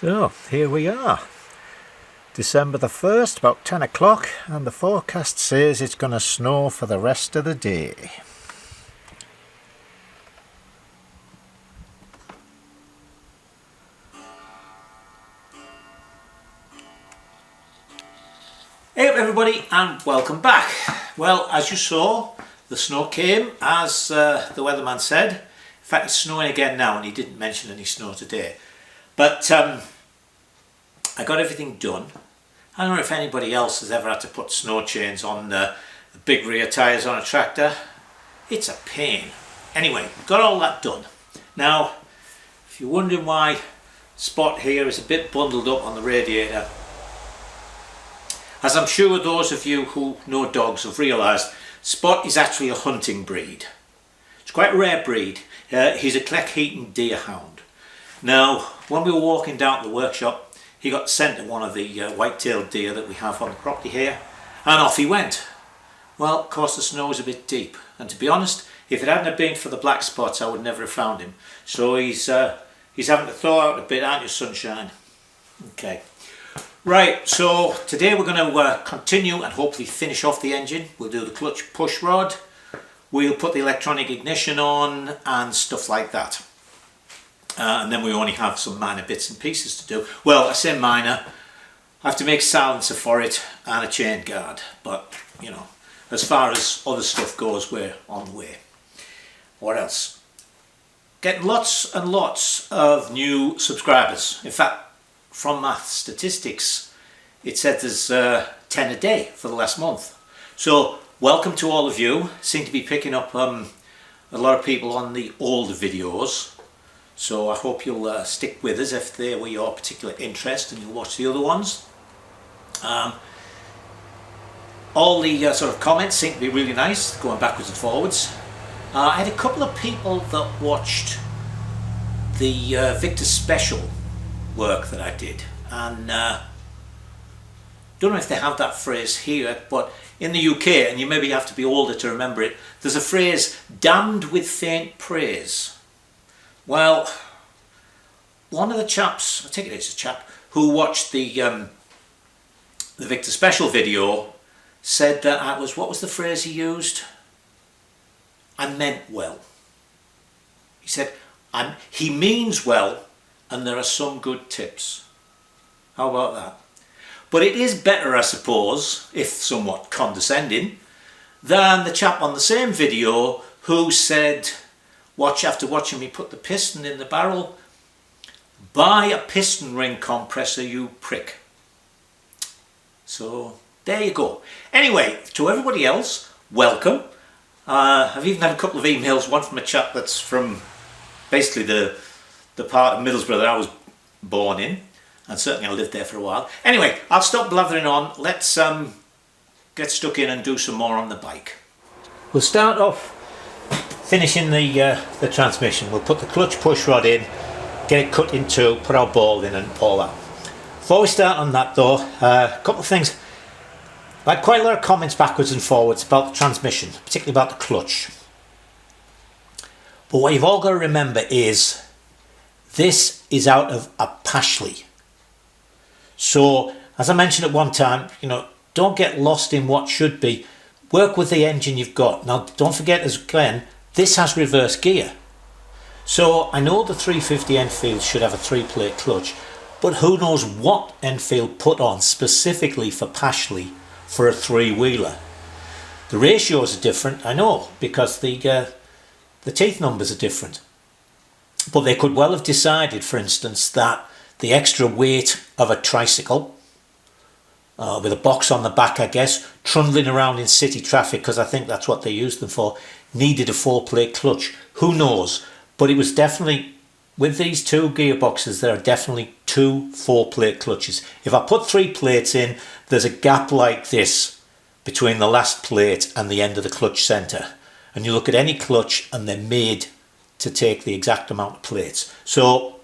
So here we are, December the 1st, about 10 o'clock, and the forecast says it's going to snow for the rest of the day. Hey up everybody, and welcome back. Well, as you saw, the snow came as the weatherman said. In fact, it's snowing again now, and he didn't mention any snow today. But I got everything done. I don't know if anybody else has ever had to put snow chains on the big rear tyres on a tractor. It's a pain. Anyway, got all that done. Now, if you're wondering why Spot here is a bit bundled up on the radiator, as I'm sure those of you who know dogs have realised, Spot is actually a hunting breed. It's quite a rare breed. He's a Cleckheaton deerhound. Now, when we were walking down to the workshop, he got sent to one of the white-tailed deer that we have on the property here, and off he went. Well, of course the snow was a bit deep, and to be honest, if it hadn't have been for the black spots, I would never have found him. So he's having to thaw out a bit, aren't you, sunshine? Okay. Right, so today we're going to continue and hopefully finish off the engine. We'll do the clutch push rod, we'll put the electronic ignition on and stuff like that. And then we only have some minor bits and pieces to do. Well, I say minor, I have to make a silencer for it and a chain guard. But, you know, as far as other stuff goes, we're on the way. What else? Getting lots and lots of new subscribers. In fact, from my statistics, it said there's 10 a day for the last month. So, welcome to all of you. Seem to be picking up a lot of people on the older videos. So I hope you'll stick with us if they were your particular interest and you'll watch the other ones. All the sort of comments seem to be really nice, going backwards and forwards. I had a couple of people that watched the Victor Special work that I did, and don't know if they have that phrase here, but in the UK, and you maybe have to be older to remember it, there's a phrase, damned with faint praise. Well, one of the chaps, I think it is a chap, who watched the Victor Special video said that I was, what was the phrase he used? I meant well. He said, he means well, and there are some good tips. How about that? But it is better, I suppose, if somewhat condescending, than the chap on the same video who said, after watching me put the piston in the barrel, buy a piston ring compressor, you prick. So there you go. Anyway, to everybody else, welcome. I've even had a couple of emails, one from a chap that's from basically the part of Middlesbrough that I was born in, and certainly I lived there for a while. Anyway, I'll stop blathering on. Let's get stuck in and do some more on the bike. We'll start off finishing the transmission. We'll put the clutch push rod in, get it cut in two, put our ball in and all that. Before we start on that though, a couple of things. I had quite a lot of comments backwards and forwards about the transmission, particularly about the clutch. But what you've all got to remember is this is out of a Pashley. So, as I mentioned at one time, you know, don't get lost in what should be. Work with the engine you've got. Now, don't forget, as Glenn, this has reverse gear. So I know the 350 Enfield should have a 3-plate clutch, but who knows what Enfield put on specifically for Pashley for a 3-wheeler. The ratios are different, I know, because the teeth numbers are different. But they could well have decided, for instance, that the extra weight of a tricycle, with a box on the back, I guess, trundling around in city traffic, because I think that's what they used them for, needed a 4-plate clutch. Who knows? But it was definitely, with these two gearboxes, there are definitely 2 4-plate clutches. If I put 3 plates in, there's a gap like this between the last plate and the end of the clutch centre. And you look at any clutch and they're made to take the exact amount of plates. So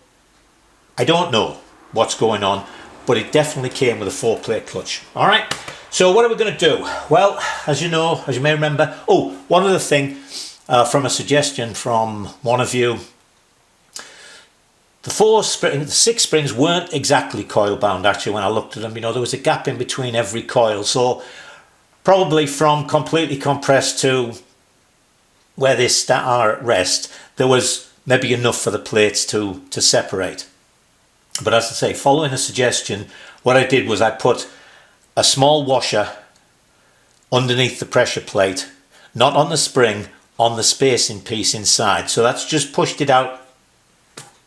I don't know what's going on, but it definitely came with a 4-plate clutch. All right, so what are we going to do? Well, as you know, as you may remember, one other thing from a suggestion from one of you, the 6 springs weren't exactly coil bound actually when I looked at them. You know, there was a gap in between every coil, so probably from completely compressed to where they start at rest, there was maybe enough for the plates to separate. But as I say, following a suggestion, what I did was I put a small washer underneath the pressure plate, not on the spring, on the spacing piece inside. So that's just pushed it out,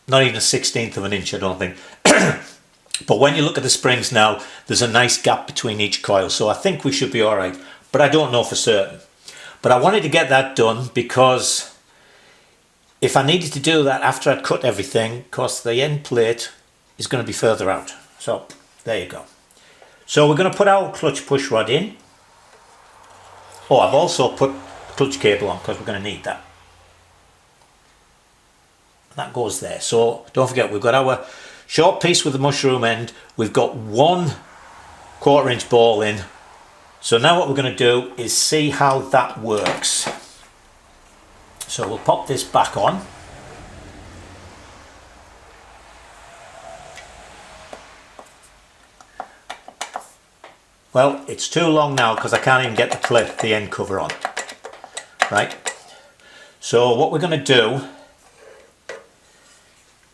not even a 1/16 of an inch, I don't think. But when you look at the springs now, there's a nice gap between each coil, so I think we should be all right, but I don't know for certain. But I wanted to get that done because if I needed to do that after I'd cut everything, of course the end plate is going to be further out. So there you go. So we're going to put our clutch push rod in. Oh, I've also put clutch cable on because we're going to need that. That goes there. So don't forget, we've got our short piece with the mushroom end. We've got 1 1/4 inch ball in. So now what we're going to do is see how that works. So we'll pop this back on. Well, it's too long now because I can't even get the end cover on. Right? So what we're going to do,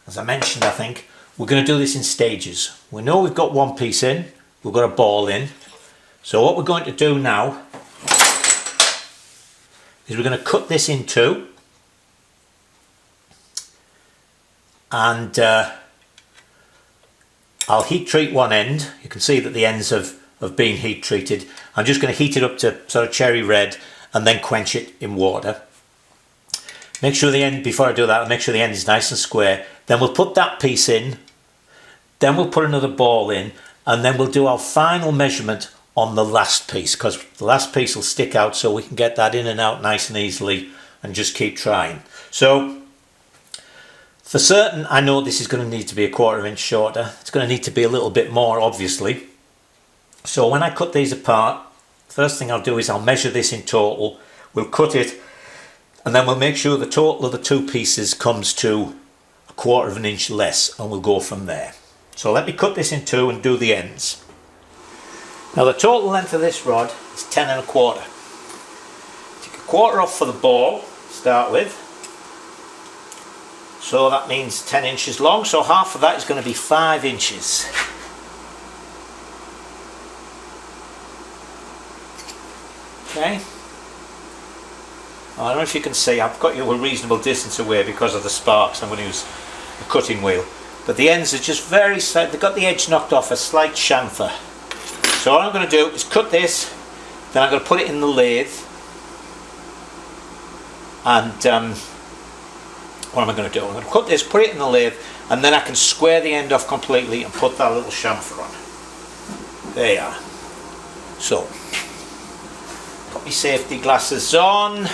as I mentioned, I think, we're going to do this in stages. We know we've got 1 piece in, we've got a ball in. So what we're going to do now is we're going to cut this in 2. And I'll heat treat one end. You can see that the ends have been heat treated. I'm just going to heat it up to sort of cherry red and then quench it in water. Make sure the end, before I do that, I'll make sure the end is nice and square. Then we'll put that piece in. Then we'll put another ball in. And then we'll do our final measurement on the last piece, because the last piece will stick out, so we can get that in and out nice and easily and just keep trying. So for certain, I know this is going to need to be a 1/4 inch shorter. It's going to need to be a little bit more, obviously. So when I cut these apart, first thing I'll do is I'll measure this in total. We'll cut it, and then we'll make sure the total of the 2 pieces comes to a 1/4 inch less, and we'll go from there. So let me cut this in 2 and do the ends. Now the total length of this rod is 10 1/4. Take a 1/4 off for the ball, start with. So that means 10 inches long, so half of that is going to be 5 inches. Okay. I don't know if you can see, I've got you a reasonable distance away because of the sparks. I'm going to use a cutting wheel. But the ends are just very slight, they've got the edge knocked off, a slight chamfer. So what I'm going to do is cut this, then I'm going to put it in the lathe. And what am I going to do? I'm going to cut this, put it in the lathe, and then I can square the end off completely and put that little chamfer on. There you are. So, put my safety glasses on.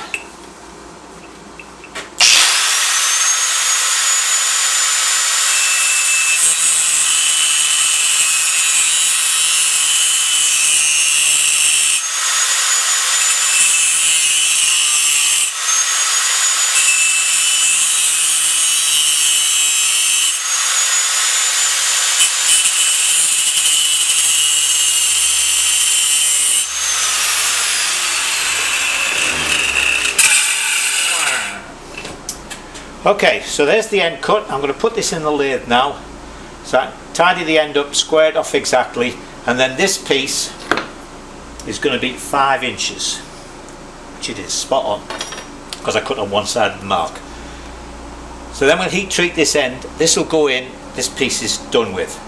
Okay, so there's the end cut. I'm going to put this in the lathe now. So I tidy the end up, square it off exactly, and then this piece is going to be 5 inches, which it is, spot on, because I cut on one side of the mark. So then we'll heat treat this end. This will go in, this piece is done with.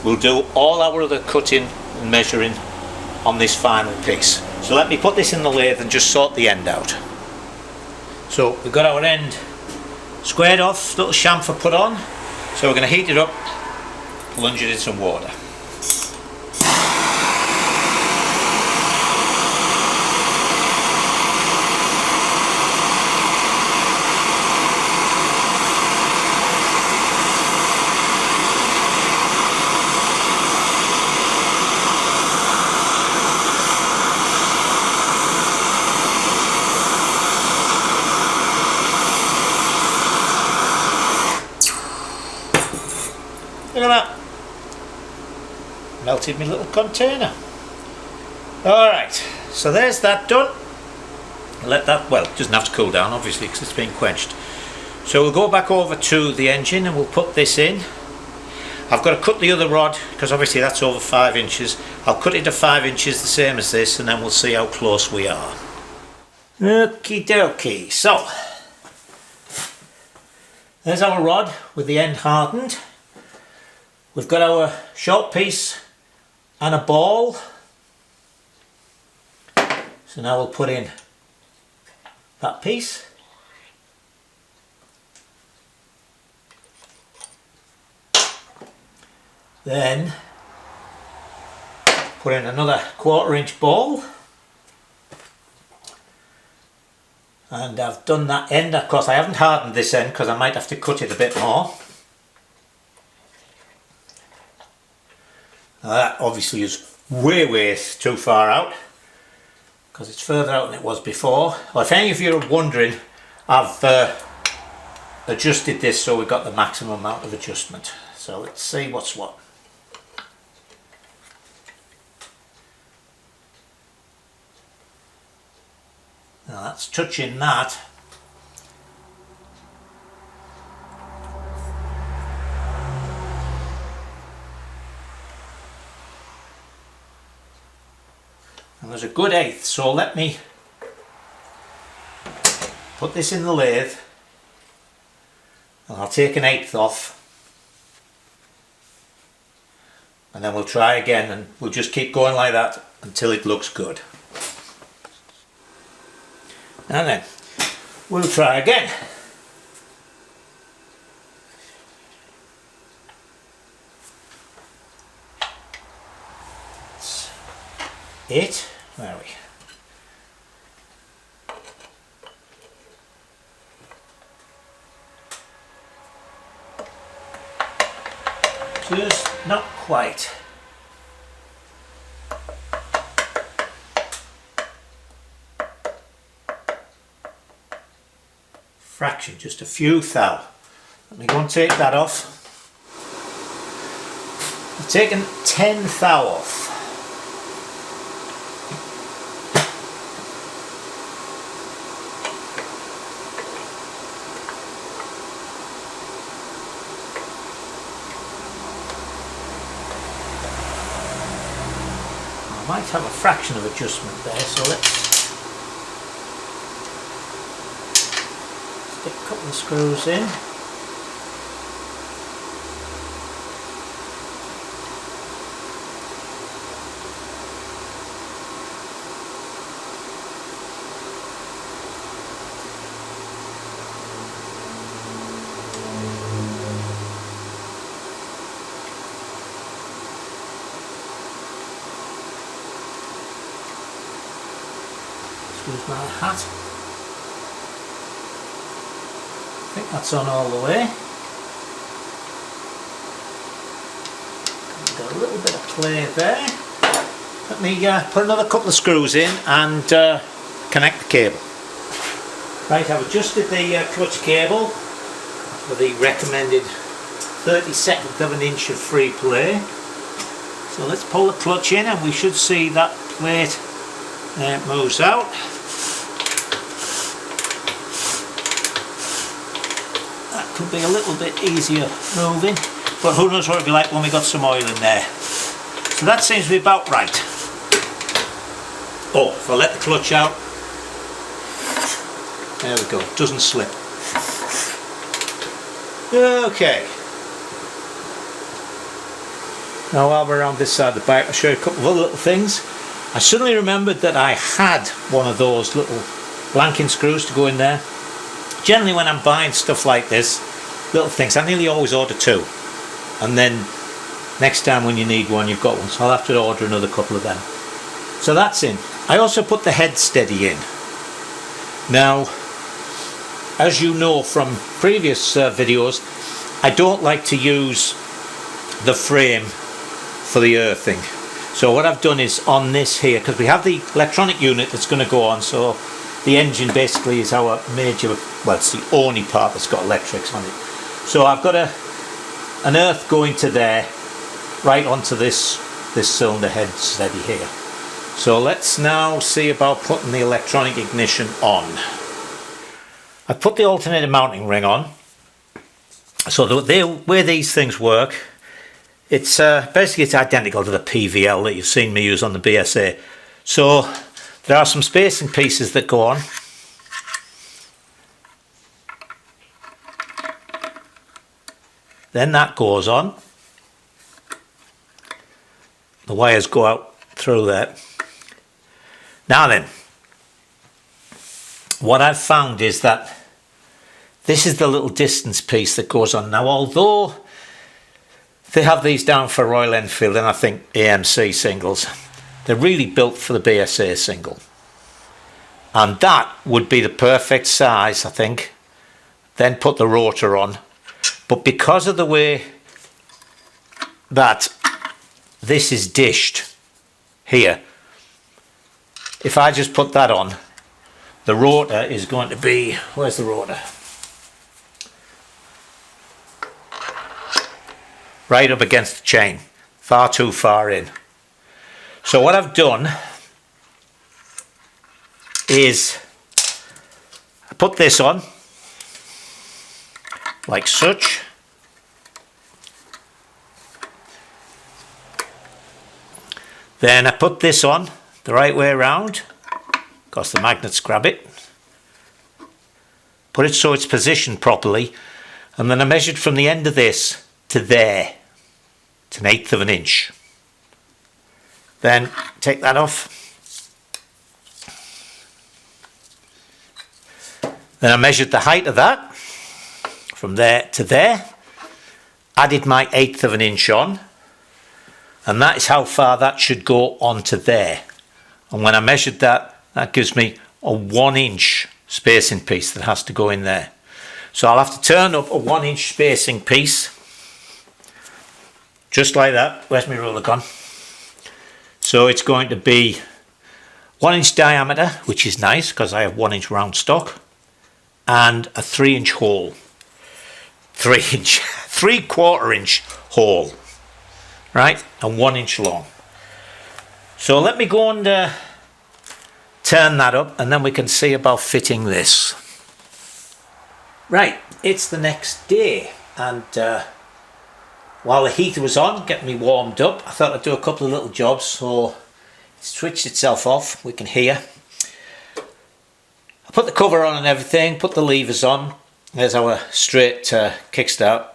We'll do all our other cutting and measuring on this final piece. So let me put this in the lathe and just sort the end out. So we've got our end squared off, little chamfer put on. So we're going to heat it up, plunge it in some water. at that. Melted my little container. Alright, so there's that done. Let that, well, it doesn't have to cool down obviously because it's been quenched. So we'll go back over to the engine and we'll put this in. I've got to cut the other rod because obviously that's over 5 inches. I'll cut it to 5 inches the same as this and then we'll see how close we are. Okie dokie, so there's our rod with the end hardened. We've got our short piece and a ball. So now we'll put in that piece. Then put in another 1/4 inch ball. And I've done that end. Of course I haven't hardened this end because I might have to cut it a bit more. Now that obviously is way too far out because it's further out than it was before. Well, if any of you are wondering, I've adjusted this so we've got the maximum amount of adjustment. So let's see what's what. Now that's touching that. And there's a good 1/8, so let me put this in the lathe and I'll take an 1/8 off and then we'll try again and we'll just keep going like that until it looks good. And then we'll try again. That's it. Where are we? Just not quite. Fraction, just a few thou. Let me go and take that off. I've taken 10 thou off. I might have a fraction of adjustment there, so let's stick a couple of screws in. Excuse my hat. I think that's on all the way. Got a little bit of play there. Let me put another couple of screws in and connect the cable. Right, I've adjusted the clutch cable for the recommended 32nd of an inch of free play. So let's pull the clutch in and we should see that plate moves out. That could be a little bit easier moving, but who knows what it'll be like when we got some oil in there. So that seems to be about right. Oh, if I let the clutch out, there we go, it doesn't slip. Okay. Now while we're around this side of the bike, I'll show you a couple of other little things. I suddenly remembered that I had one of those little blanking screws to go in there. Generally when I'm buying stuff like this, little things, I nearly always order 2. And then next time when you need one, you've got one. So I'll have to order another couple of them. So that's in. I also put the head steady in. Now, as you know from previous videos, I don't like to use the frame for the earthing. So what I've done is on this here, because we have the electronic unit that's going to go on, so the engine basically is our major, well, it's the only part that's got electrics on it. So I've got a an earth going to there, right onto this cylinder head steady here. So let's now see about putting the electronic ignition on. I put the alternator mounting ring on. So the way these things work, it's basically it's identical to the PVL that you've seen me use on the BSA. So there are some spacing pieces that go on. Then that goes on. The wires go out through there. Now then, what I've found is that this is the little distance piece that goes on. Now, although they have these down for Royal Enfield and I think AMC singles, they're really built for the BSA single. And that would be the perfect size, I think. Then put the rotor on. But because of the way that this is dished here, if I just put that on, the rotor is going to be, where's the rotor? Right up against the chain, far too far in. So what I've done is I put this on like such. Then I put this on the right way around, because the magnets grab it. Put it so it's positioned properly, and then I measured from the end of this to there. It's 1/8 of an inch. Then take that off. Then I measured the height of that from there to there, added my 1/8 of an inch on, and that is how far that should go onto there. And when I measured that, that gives me a 1 inch spacing piece that has to go in there. So I'll have to turn up a 1 inch spacing piece, just like that. Where's my ruler gone? So it's going to be 1 inch diameter, which is nice because I have 1 inch round stock, and a 3 inch hole. 3/4 inch hole, right, and 1 inch long. So let me go and turn that up, and then we can see about fitting this. Right, it's the next day, and while the heater was on, getting me warmed up, I thought I'd do a couple of little jobs. So it switched itself off, we can hear. I put the cover on and everything, put the levers on. There's our straight kickstart.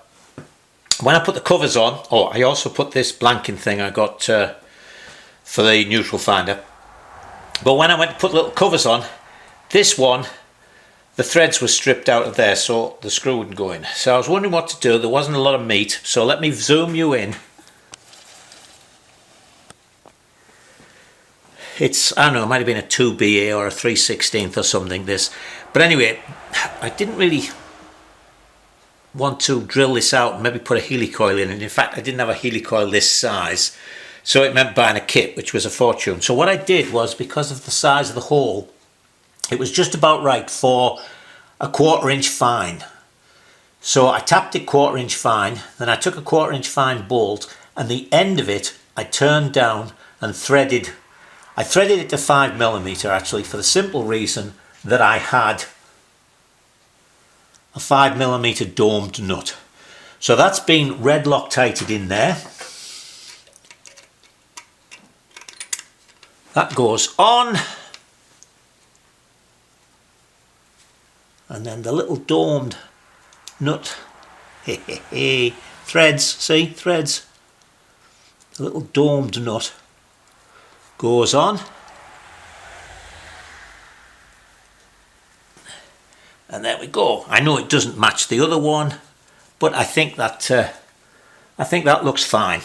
When I put the covers on, oh, I also put this blanking thing I got for the neutral finder. But when I went to put little covers on, this one, the threads were stripped out of there, so the screw wouldn't go in. So I was wondering what to do. There wasn't a lot of meat, so let me zoom you in. It's, I don't know, it might have been a 2BA or a 3/16 or something, this. But anyway, I didn't really want to drill this out and maybe put a helicoil in it. In fact, I didn't have a helicoil this size, so it meant buying a kit, which was a fortune. So what I did was, because of the size of the hole, it was just about right for a 1/4 inch fine. So I tapped it 1/4 inch fine, then I took a 1/4 inch fine bolt, and the end of it I turned down and threaded. I threaded it to 5mm actually, for the simple reason that I had a 5mm domed nut. So that's been red Loctited in there. That goes on. And then the little domed nut, threads, see, threads. The little domed nut goes on. And there we go. I know it doesn't match the other one, but I think that looks fine.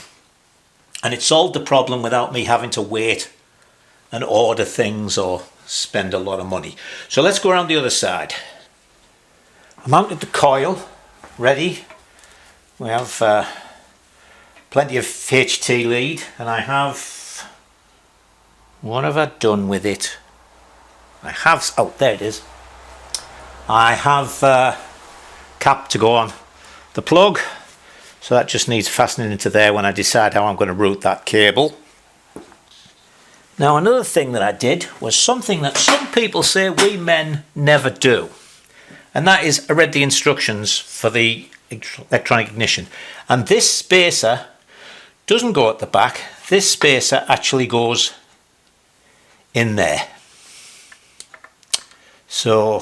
And it solved the problem without me having to wait and order things or spend a lot of money. So let's go around the other side. I mounted the coil, ready. We have plenty of HT lead, and I have, what have I done with it? I have, oh, there it is. I have cap to go on the plug, So that just needs fastening into there when I decide how I'm going to route that cable. Now another thing that I did was something that some people say we men never do. And that is I read the instructions for the electronic ignition. And this spacer doesn't go at the back. This spacer actually goes in there. So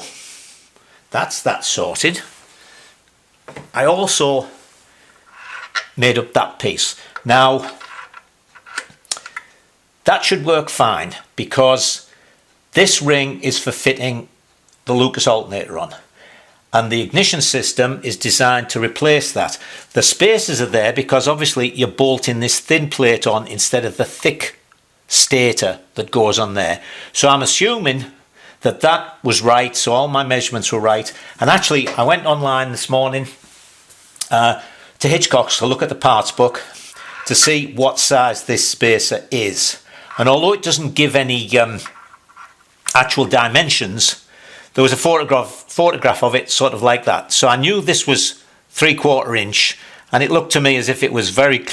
that's that sorted. I also made up that piece. Now that should work fine because this ring is for fitting the Lucas alternator on, and the ignition system is designed to replace that. The spacers are there because obviously you're bolting this thin plate on instead of the thick stator that goes on there. So I'm assuming that that was right, so all my measurements were right. And actually I went online this morning to Hitchcock's to look at the parts book to see what size this spacer is. And although it doesn't give any actual dimensions, there was a photograph of it sort of like that. So I knew this was 3/4 inch, and it looked to me as if it was very,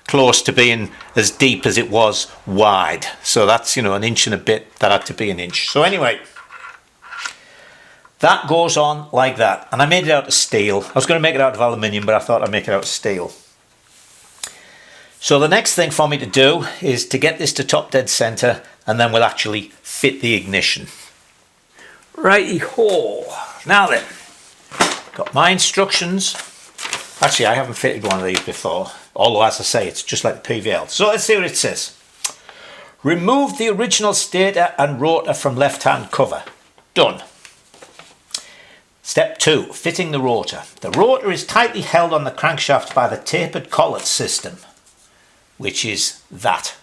close to being as deep as it was wide. So that's, an inch and a bit. That had to be an inch. So anyway, that goes on like that. And I made it out of steel. I was going to make it out of aluminium, but I thought I'd make it out of steel. So the next thing for me to do is to get this to top dead center, and then we'll actually fit the ignition. Righty-ho. Now then, got my instructions. Actually, I haven't fitted one of these before, although as I say, it's just like the PVL. So let's see what it says. Remove the original stator and rotor from left-hand cover. Done. Step 2, fitting the rotor. The rotor is tightly held on the crankshaft by the tapered collet system, which is that.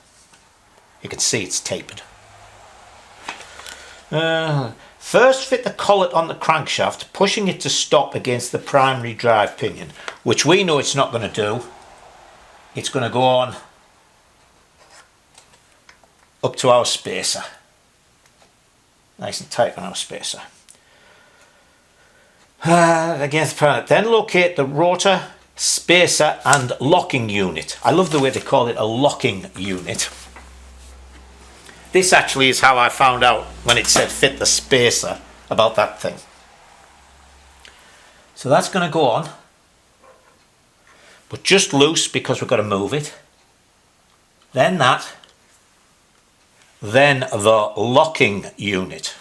You can see it's tapered. First, fit the collet on the crankshaft, pushing it to stop against the primary drive pinion, which we know it's not going to do. It's going to go on up to our spacer. Nice and tight on our spacer. Against the primary. Then locate the rotor, spacer and locking unit. I love the way they call it a locking unit. This actually is how I found out when it said fit the spacer about that thing. So that's going to go on, but just loose because we've got to move it. Then that. Then the locking unit.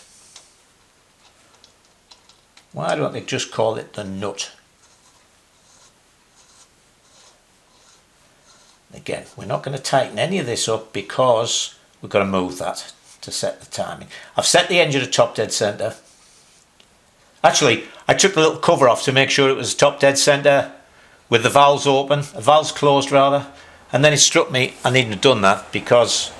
Why don't they just call it the nut? Again, we're not going to tighten any of this up because we've got to move that to set the timing. I've set the engine at top dead centre. Actually, I took the little cover off to make sure it was top dead centre with the valves open, the valves closed rather, and then it struck me I needn't have done that because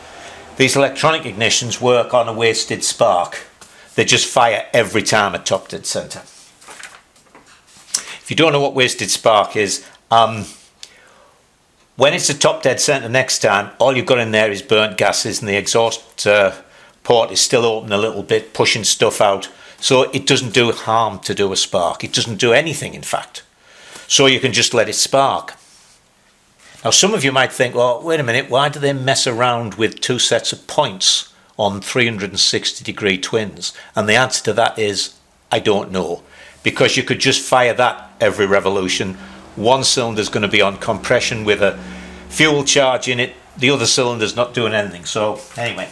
these electronic ignitions work on a wasted spark. They just fire every time at top dead centre. If you don't know what wasted spark is, when it's a top dead centre next time, all you've got in there is burnt gases and the exhaust port is still open a little bit, pushing stuff out. So it doesn't do harm to do a spark. It doesn't do anything, in fact. So you can just let it spark. Now some of you might think, well, wait a minute, why do they mess around with two sets of points on 360-degree twins? And the answer to that is, I don't know. Because you could just fire that every revolution. One cylinder's going to be on compression with a fuel charge in it. The other cylinder's not doing anything. So anyway,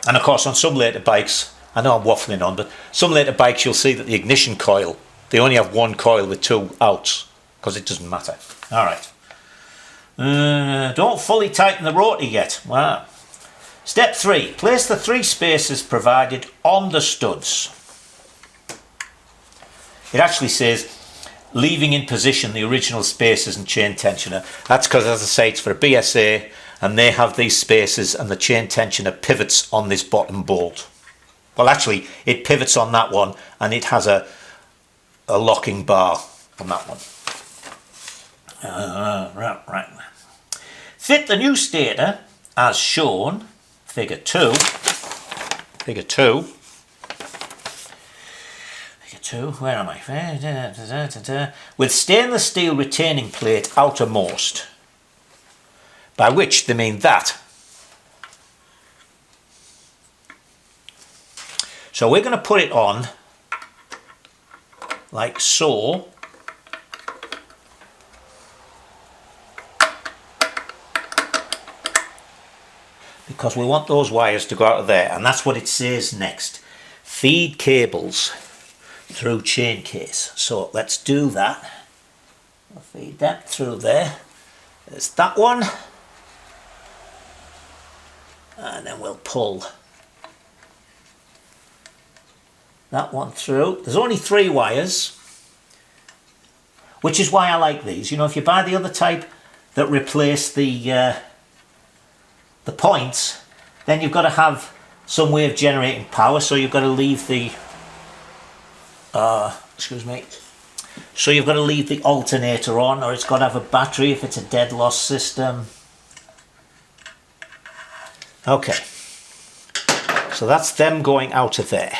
and of course on some later bikes, I know I'm waffling on, but some later bikes you'll see that the ignition coil, they only have one coil with two outs because it doesn't matter. All right. Don't fully tighten the rotor yet. Wow. Step 3, place the 3 spacers provided on the studs. It actually says leaving in position the original spacers and chain tensioner. That's because, as I say, it's for a BSA and they have these spacers and the chain tensioner pivots on this bottom bolt. Well, actually, it pivots on that one and it has a locking bar on that one. Right. Fit the new stator as shown, figure 2. 2, where am I? With stainless steel retaining plate outermost. By which they mean that. So we're going to put it on like so. Because we want those wires to go out of there, and that's what it says next. Feed cables through chain case. So let's do that. We'll feed that through there. There's that one. And then we'll pull that one through. There's only 3 wires, which is why I like these. You know, if you buy the other type that replace the points, then you've got to have some way of generating power, so you've got to leave the so you've got to leave the alternator on, or it's got to have a battery if it's a dead loss system. Okay, so that's them going out of there.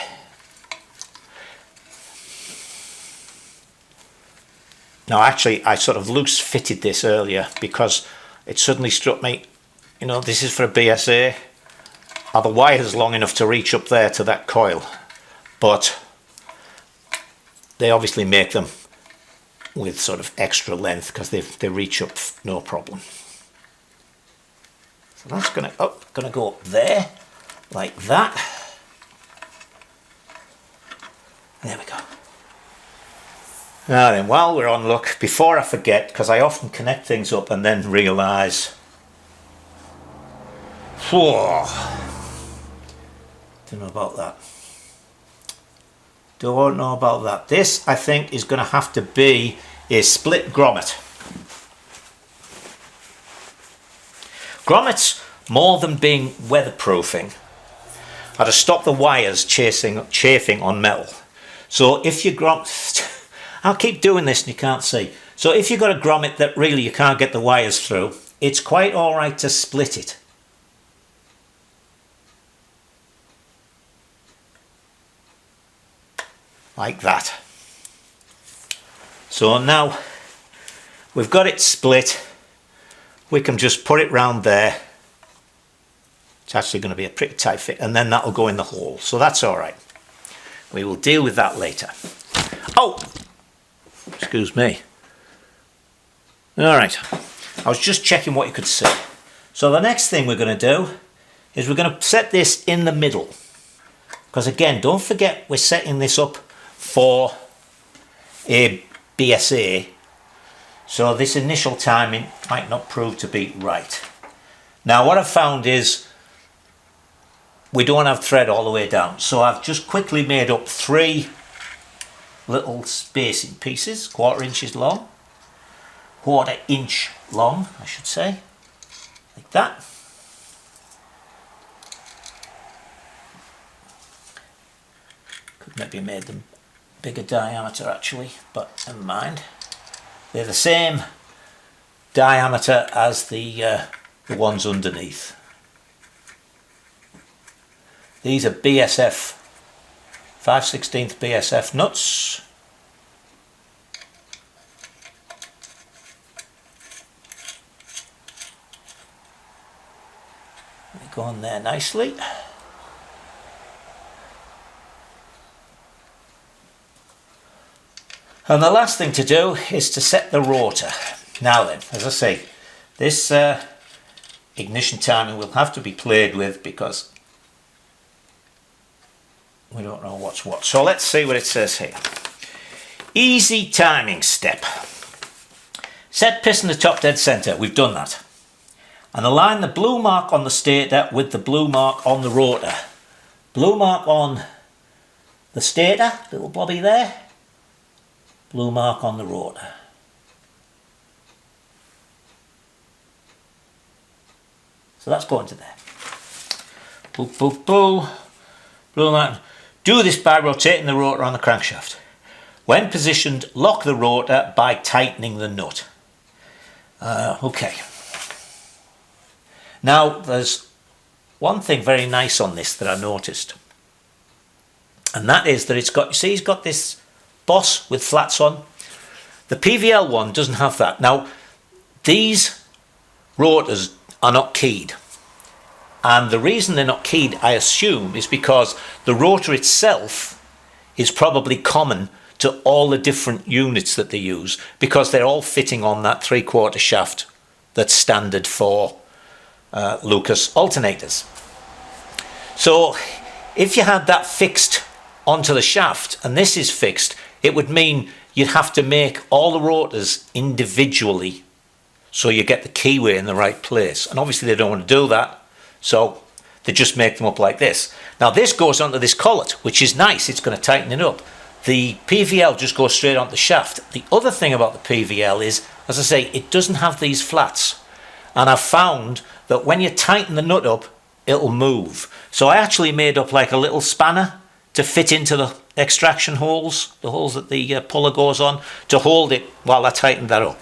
Now actually I sort of loose fitted this earlier because it suddenly struck me, you know, this is for a BSA. Are the wires long enough to reach up there to that coil? But they obviously make them with sort of extra length because they reach up no problem. So that's gonna go up there like that. There we go. Now then, while we're on, look, before I forget, because I often connect things up and then realise, whoa, don't know about that. Don't know about that. This, I think, is going to have to be a split grommet. Grommets, more than being weatherproofing, are to stop the wires chafing on metal. So if you I'll keep doing this and you can't see. So if you've got a grommet that really you can't get the wires through, it's quite alright to split it. Like that. So now we've got it split. We can just put it round there. It's actually going to be a pretty tight fit, and then that'll go in the hole. So that's alright. We will deal with that later. Oh! Excuse me. Alright. I was just checking what you could see. So the next thing we're going to do is we're going to set this in the middle. Because again, don't forget we're setting this up for a BSA. So this initial timing might not prove to be right. Now what I've found is we don't have thread all the way down. So I've just quickly made up 3 little spacing pieces, 1/4 inches long. 1/4 inch long, I should say. Like that. Could maybe have made them bigger diameter actually, but never mind. They're the same diameter as the ones underneath. These are BSF 5/16 BSF nuts. They go on there nicely. And the last thing to do is to set the rotor. Now then, as I say, this ignition timing will have to be played with because we don't know what's what. So let's see what it says here. Easy timing step. Set piston to top dead center. We've done that. And align the blue mark on the stator with the blue mark on the rotor. Blue mark on the stator, little blobby there. Blue mark on the rotor. So that's going to there. Boo, boo, boo. Blue mark. Do this by rotating the rotor on the crankshaft. When positioned, lock the rotor by tightening the nut. Okay. Now, there's one thing very nice on this that I noticed. and that is that it's got, you see, he's got this boss with flats on. The PVL one doesn't have that. Now, these rotors are not keyed, and the reason they're not keyed, I assume, is because the rotor itself is probably common to all the different units that they use, because they're all fitting on that 3/4 shaft that's standard for Lucas alternators. So if you had that fixed onto the shaft and this is fixed, it would mean you'd have to make all the rotors individually so you get the keyway in the right place, and obviously they don't want to do that, so they just make them up like this. Now this goes onto this collet, which is nice, it's going to tighten it up. The PVL just goes straight onto the shaft. The other thing about the PVL is, as I say, it doesn't have these flats, and I've found that when you tighten the nut up, it'll move. So I actually made up like a little spanner to fit into the extraction holes, the holes that the puller goes on, to hold it while I tighten that up.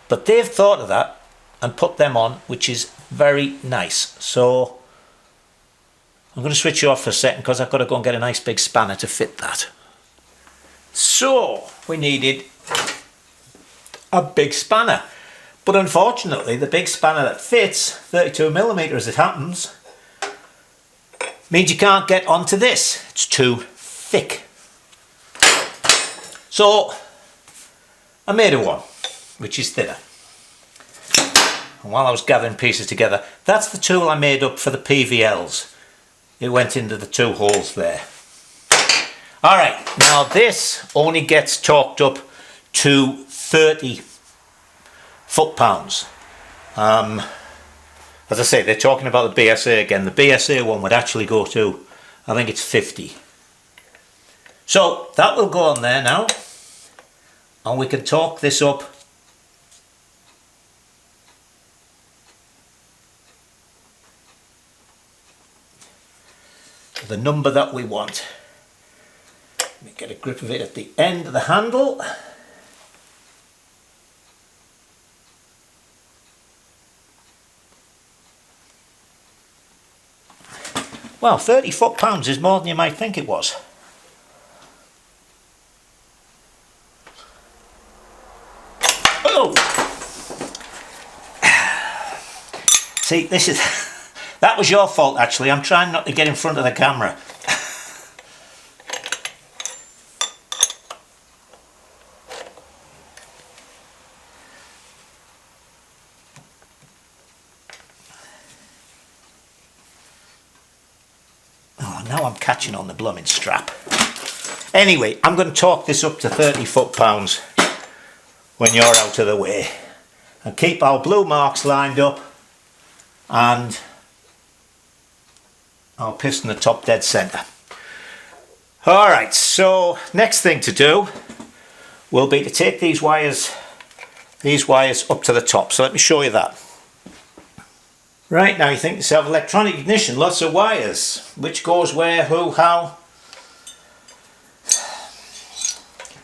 But they've thought of that and put them on, which is very nice. So I'm going to switch you off for a second because I've got to go and get a nice big spanner to fit that. So we needed a big spanner, but unfortunately the big spanner that fits, 32mm as it happens, means you can't get onto this. It's too thick. So I made a one which is thinner. And while I was gathering pieces together, that's the tool I made up for the PVLs. It went into the two holes there. Alright, now this only gets torqued up to 30 foot-pounds. As I say, they're talking about the BSA again. The BSA one would actually go to, I think it's 50. So that will go on there now, and we can torque this up to the number that we want. Let me get a grip of it at the end of the handle. Well, 30 foot-pounds is more than you might think it was. Oh! See, this is... that was your fault, actually. I'm trying not to get in front of the camera. Now I'm catching on the blooming strap. Anyway, I'm going to torque this up to 30 foot-pounds when you're out of the way. And keep our blue marks lined up and our piston at top dead centre. Alright, so next thing to do will be to take these wires up to the top. So let me show you that. Right, now you think to yourself, electronic ignition, lots of wires. Which goes where, who, how?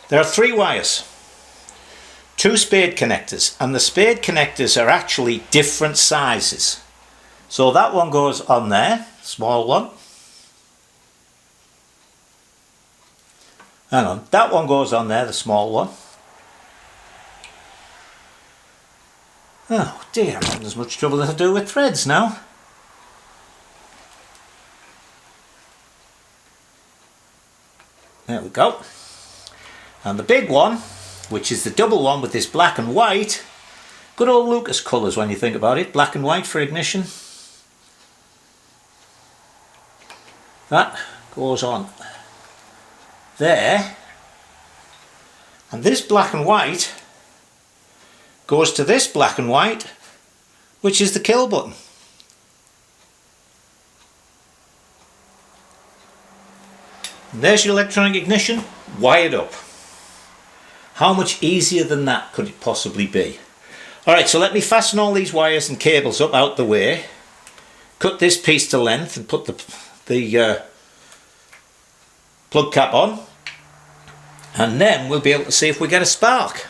There are 3 wires. 2 spade connectors, and the spade connectors are actually different sizes. So that one goes on there, small one. Hang on, that one goes on there, the small one. Oh dear, I'm having as much trouble as I do with threads now. There we go. And the big one, which is the double one with this black and white, good old Lucas colours when you think about it, black and white for ignition. That goes on there, and this black and white goes to this black and white, which is the kill button. And there's your electronic ignition wired up. How much easier than that could it possibly be? Alright, so let me fasten all these wires and cables up out the way, cut this piece to length and put the plug cap on, and then we'll be able to see if we get a spark.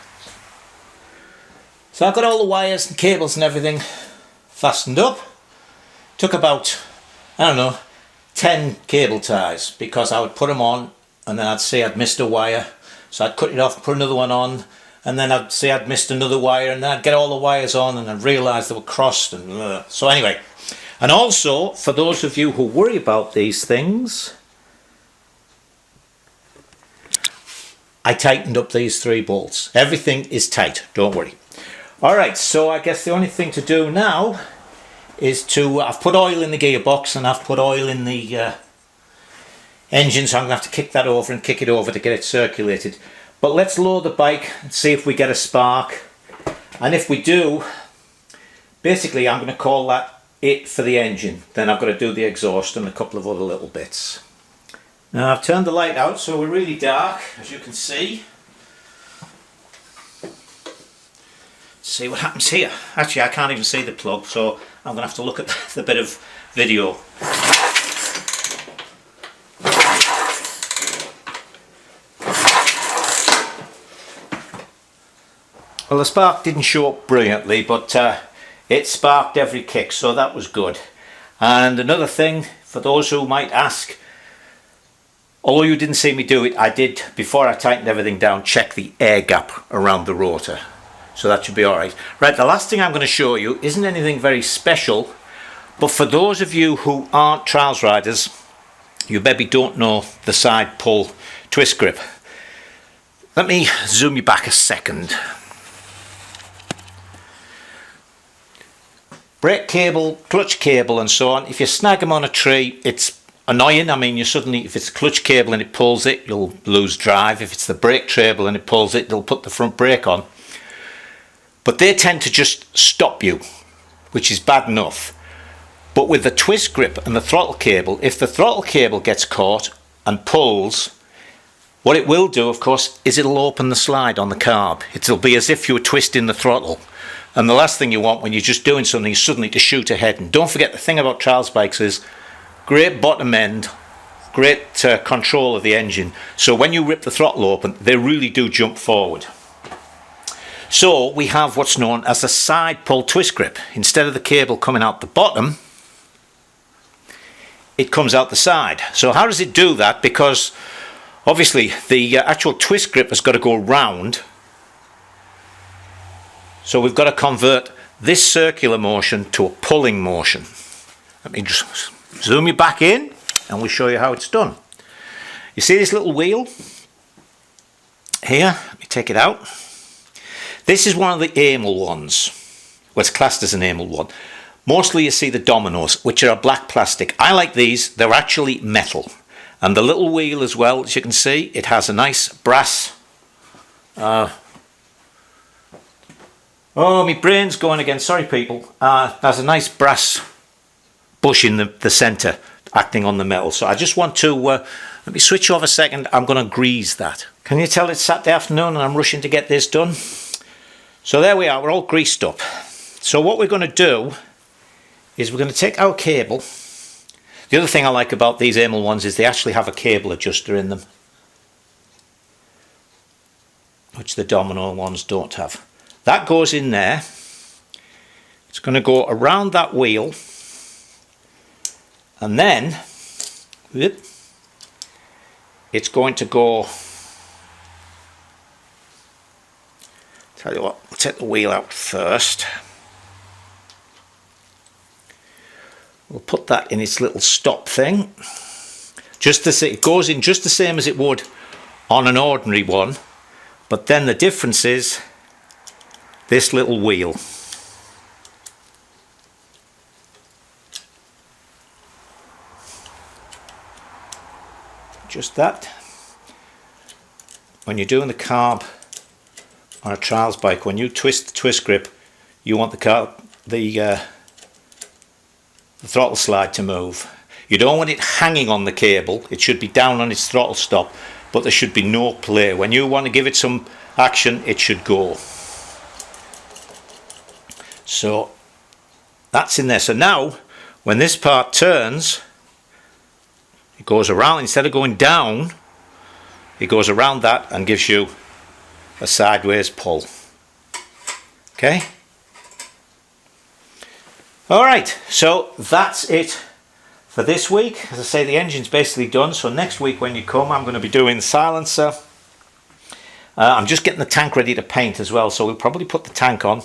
So I've got all the wires and cables and everything fastened up. Took about, I don't know, 10 cable ties, because I would put them on and then I'd say I'd missed a wire, so I'd cut it off, put another one on, and then I'd say I'd missed another wire, and then I'd get all the wires on, and I'd realise they were crossed, and so anyway. And also, for those of you who worry about these things, I tightened up these 3 bolts. Everything is tight, don't worry. Alright, so I guess the only thing to do now is I've put oil in the gearbox and I've put oil in the engine, so I'm going to have to kick that over and kick it over to get it circulated. But let's lower the bike and see if we get a spark. And if we do, basically I'm going to call that it for the engine. Then I've got to do the exhaust and a couple of other little bits. Now I've turned the light out, so we're really dark, as you can see. Let's see what happens here. Actually, I can't even see the plug, so I'm going to have to look at the bit of video. Well, the spark didn't show up brilliantly, but it sparked every kick, so that was good. And another thing, for those who might ask, although you didn't see me do it, I did, before I tightened everything down, check the air gap around the rotor. So that should be alright. Right, the last thing I'm going to show you isn't anything very special, but for those of you who aren't trials riders, you maybe don't know the side pull twist grip. Let me zoom you back a second. Brake cable, clutch cable and so on, if you snag them on a tree, it's annoying. I mean, you suddenly, if it's clutch cable and it pulls it, you'll lose drive. If it's the brake cable and it pulls it, they'll put the front brake on. But they tend to just stop you, which is bad enough. But with the twist grip and the throttle cable, if the throttle cable gets caught and pulls, what it will do, of course, is it'll open the slide on the carb. It'll be as if you were twisting the throttle. And the last thing you want when you're just doing something is suddenly to shoot ahead. And don't forget, the thing about trials bikes is great bottom end, great control of the engine. So when you rip the throttle open, they really do jump forward. So we have what's known as a side pull twist grip. Instead of the cable coming out the bottom, it comes out the side. So how does it do that? Because obviously the actual twist grip has got to go round. So we've got to convert this circular motion to a pulling motion. Let me just zoom you back in and we'll show you how it's done. You see this little wheel here? Let me take it out. This is one of the Amel ones. Well, it's classed as an Amel one. Mostly you see the dominoes, which are a black plastic. I like these. They're actually metal. And the little wheel as well, as you can see, it has a nice brass... Oh, my brain's going again. Sorry, people. There's a nice brass bush in the centre acting on the metal. So I just want to... let me switch off a second. I'm going to grease that. Can you tell it's Saturday afternoon and I'm rushing to get this done? So there we are. We're all greased up. So what we're going to do is we're going to take our cable. The other thing I like about these Amel ones is they actually have a cable adjuster in them, which the domino ones don't have. That goes in there. It's going to go around that wheel, and then it's going to go... Tell you what, I'll take the wheel out first. We'll put that in its little stop thing. Just to see, it goes in just the same as it would on an ordinary one, but then the difference is this little wheel. Just that. When you're doing the carb on a trials bike, when you twist the twist grip, you want the throttle slide to move. You don't want it hanging on the cable. It should be down on its throttle stop, but there should be no play. When you want to give it some action, it should go. So that's in there. So now when this part turns, it goes around. Instead of going down, it goes around that and gives you a sideways pull. Okay? Alright, so that's it for this week. As I say, the engine's basically done, so next week when you come I'm going to be doing the silencer. I'm just getting the tank ready to paint as well, so we'll probably put the tank on.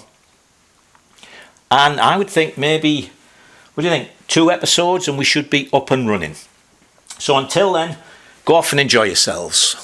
And I would think maybe, what do you think, 2 episodes and we should be up and running. So until then, go off and enjoy yourselves.